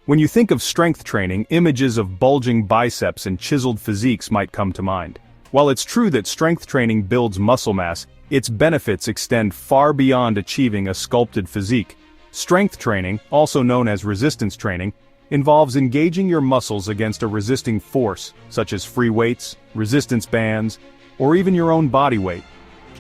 When you think of strength training, images of bulging biceps and chiseled physiques might come to mind. While it's true that strength training builds muscle mass, its benefits extend far beyond achieving a sculpted physique. Strength training, also known as resistance training, involves engaging your muscles against a resisting force, such as free weights, resistance bands, or even your own body weight.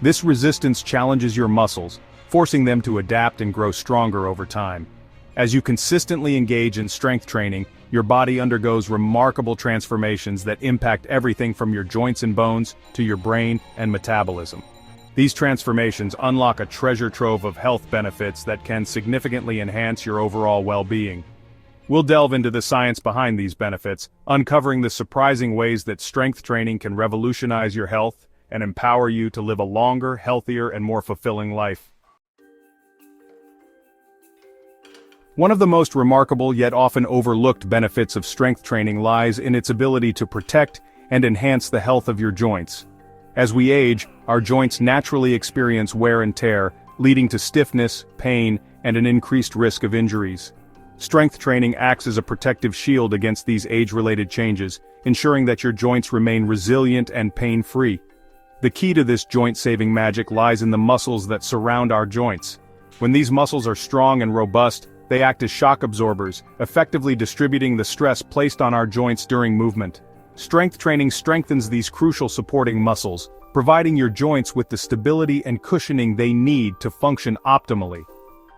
This resistance challenges your muscles, forcing them to adapt and grow stronger over time. As you consistently engage in strength training, your body undergoes remarkable transformations that impact everything from your joints and bones to your brain and metabolism. These transformations unlock a treasure trove of health benefits that can significantly enhance your overall well-being. We'll delve into the science behind these benefits, uncovering the surprising ways that strength training can revolutionize your health and empower you to live a longer, healthier, and more fulfilling life. One of the most remarkable yet often overlooked benefits of strength training lies in its ability to protect and enhance the health of your joints. As we age, our joints naturally experience wear and tear, leading to stiffness, pain, and an increased risk of injuries. Strength training acts as a protective shield against these age-related changes, ensuring that your joints remain resilient and pain-free. The key to this joint-saving magic lies in the muscles that surround our joints. When these muscles are strong and robust, they act as shock absorbers, effectively distributing the stress placed on our joints during movement. Strength training strengthens these crucial supporting muscles, providing your joints with the stability and cushioning they need to function optimally.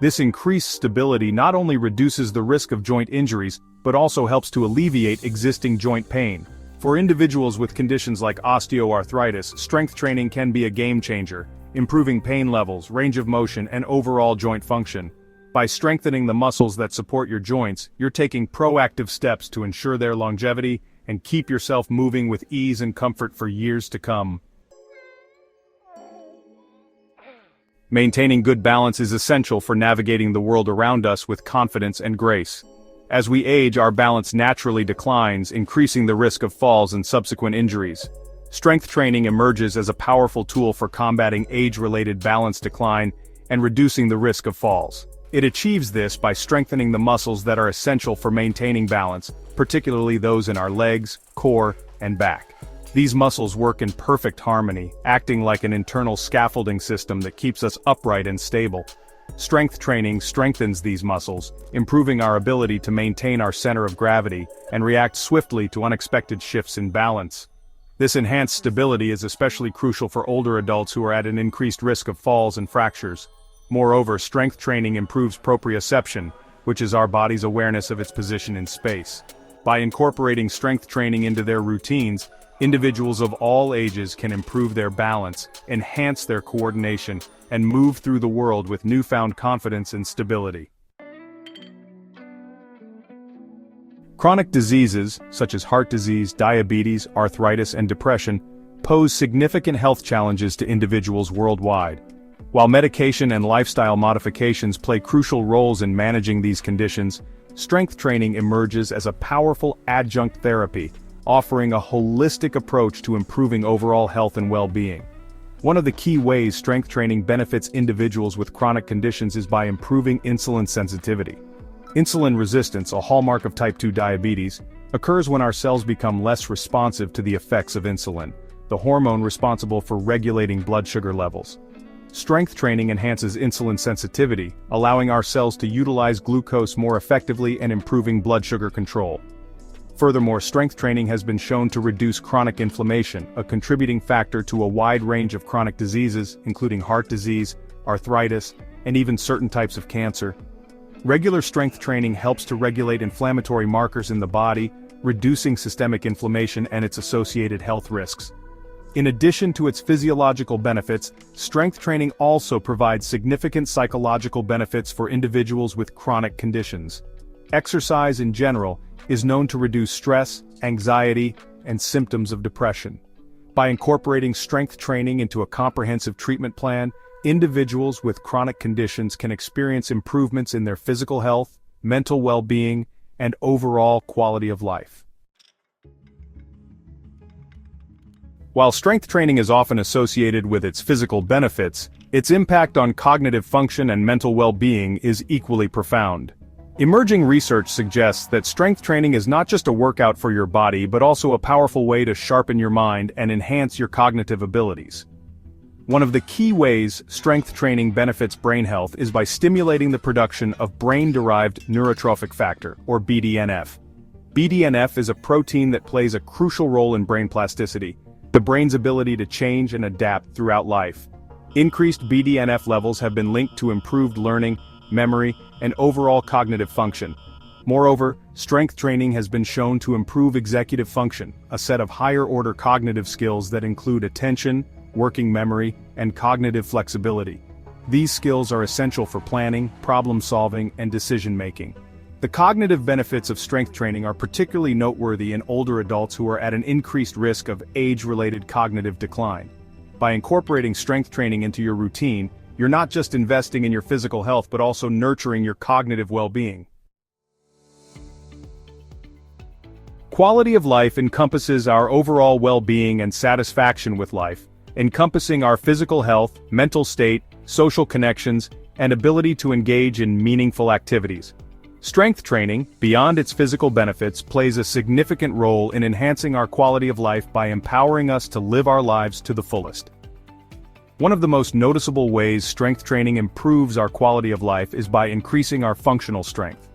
This increased stability not only reduces the risk of joint injuries, but also helps to alleviate existing joint pain. For individuals with conditions like osteoarthritis, strength training can be a game changer, improving pain levels, range of motion, and overall joint function. By strengthening the muscles that support your joints, you're taking proactive steps to ensure their longevity and keep yourself moving with ease and comfort for years to come. Maintaining good balance is essential for navigating the world around us with confidence and grace. As we age, our balance naturally declines, increasing the risk of falls and subsequent injuries. Strength training emerges as a powerful tool for combating age-related balance decline and reducing the risk of falls. It achieves this by strengthening the muscles that are essential for maintaining balance, particularly those in our legs, core, and back. These muscles work in perfect harmony, acting like an internal scaffolding system that keeps us upright and stable. Strength training strengthens these muscles, improving our ability to maintain our center of gravity and react swiftly to unexpected shifts in balance. This enhanced stability is especially crucial for older adults who are at an increased risk of falls and fractures. Moreover, strength training improves proprioception, which is our body's awareness of its position in space. By incorporating strength training into their routines, individuals of all ages can improve their balance, enhance their coordination, and move through the world with newfound confidence and stability. Chronic diseases, such as heart disease, diabetes, arthritis, and depression, pose significant health challenges to individuals worldwide. While medication and lifestyle modifications play crucial roles in managing these conditions, strength training emerges as a powerful adjunct therapy, offering a holistic approach to improving overall health and well-being. One of the key ways strength training benefits individuals with chronic conditions is by improving insulin sensitivity. Insulin resistance, a hallmark of type 2 diabetes, occurs when our cells become less responsive to the effects of insulin, the hormone responsible for regulating blood sugar levels. Strength training enhances insulin sensitivity, allowing our cells to utilize glucose more effectively and improving blood sugar control. Furthermore, strength training has been shown to reduce chronic inflammation, a contributing factor to a wide range of chronic diseases, including heart disease, arthritis, and even certain types of cancer. Regular strength training helps to regulate inflammatory markers in the body, reducing systemic inflammation and its associated health risks. In addition to its physiological benefits, strength training also provides significant psychological benefits for individuals with chronic conditions. Exercise in general is known to reduce stress, anxiety, and symptoms of depression. By incorporating strength training into a comprehensive treatment plan, individuals with chronic conditions can experience improvements in their physical health, mental well-being, and overall quality of life. While strength training is often associated with its physical benefits, its impact on cognitive function and mental well-being is equally profound. Emerging research suggests that strength training is not just a workout for your body but also a powerful way to sharpen your mind and enhance your cognitive abilities. One of the key ways strength training benefits brain health is by stimulating the production of brain-derived neurotrophic factor, or BDNF. BDNF is a protein that plays a crucial role in brain plasticity, the brain's ability to change and adapt throughout life. Increased BDNF levels have been linked to improved learning, memory, and overall cognitive function. Moreover, strength training has been shown to improve executive function, a set of higher-order cognitive skills that include attention, working memory, and cognitive flexibility. These skills are essential for planning, problem-solving, and decision-making. The cognitive benefits of strength training are particularly noteworthy in older adults who are at an increased risk of age-related cognitive decline. By incorporating strength training into your routine, you're not just investing in your physical health but also nurturing your cognitive well-being. Quality of life encompasses our overall well-being and satisfaction with life, encompassing our physical health, mental state, social connections, and ability to engage in meaningful activities. Strength training, beyond its physical benefits, plays a significant role in enhancing our quality of life by empowering us to live our lives to the fullest. One of the most noticeable ways strength training improves our quality of life is by increasing our functional strength.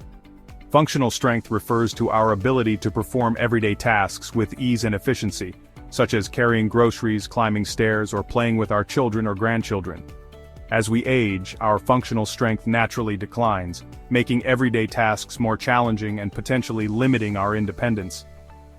Functional strength refers to our ability to perform everyday tasks with ease and efficiency, such as carrying groceries, climbing stairs, or playing with our children or grandchildren. As we age, our functional strength naturally declines, making everyday tasks more challenging and potentially limiting our independence.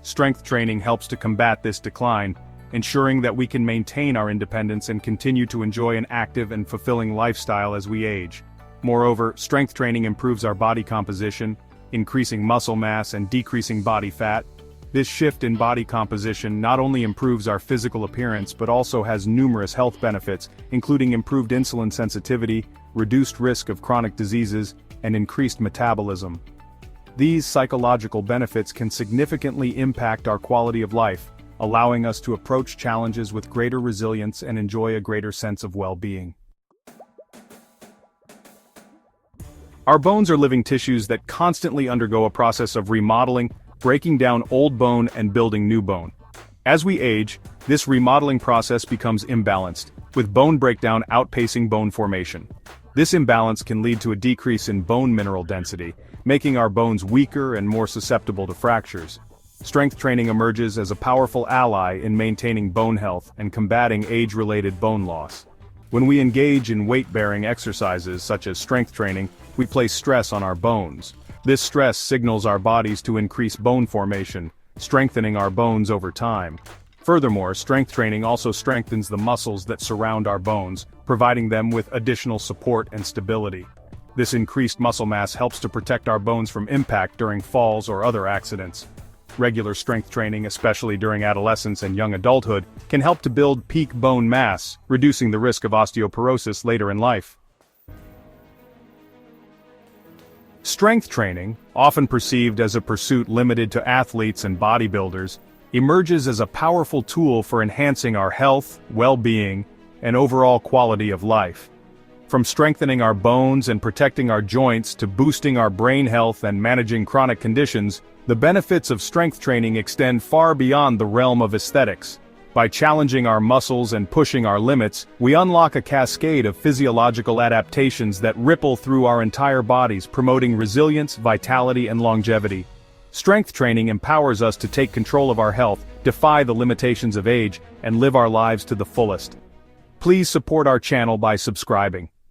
Strength training helps to combat this decline, ensuring that we can maintain our independence and continue to enjoy an active and fulfilling lifestyle as we age. Moreover, strength training improves our body composition, increasing muscle mass and decreasing body fat. This shift in body composition not only improves our physical appearance but also has numerous health benefits, including improved insulin sensitivity, reduced risk of chronic diseases, and increased metabolism. These psychological benefits can significantly impact our quality of life, allowing us to approach challenges with greater resilience and enjoy a greater sense of well-being. Our bones are living tissues that constantly undergo a process of remodeling, breaking down old bone and building new bone. As we age, this remodeling process becomes imbalanced, with bone breakdown outpacing bone formation. This imbalance can lead to a decrease in bone mineral density, making our bones weaker and more susceptible to fractures. Strength training emerges as a powerful ally in maintaining bone health and combating age-related bone loss. When we engage in weight-bearing exercises such as strength training, we place stress on our bones. This stress signals our bodies to increase bone formation, strengthening our bones over time. Furthermore, strength training also strengthens the muscles that surround our bones, providing them with additional support and stability. This increased muscle mass helps to protect our bones from impact during falls or other accidents. Regular strength training, especially during adolescence and young adulthood, can help to build peak bone mass, reducing the risk of osteoporosis later in life. Strength training, often perceived as a pursuit limited to athletes and bodybuilders, emerges as a powerful tool for enhancing our health, well-being, and overall quality of life. From strengthening our bones and protecting our joints to boosting our brain health and managing chronic conditions, the benefits of strength training extend far beyond the realm of aesthetics. By challenging our muscles and pushing our limits, we unlock a cascade of physiological adaptations that ripple through our entire bodies, promoting resilience, vitality, and longevity. Strength training empowers us to take control of our health, defy the limitations of age, and live our lives to the fullest. Please support our channel by subscribing.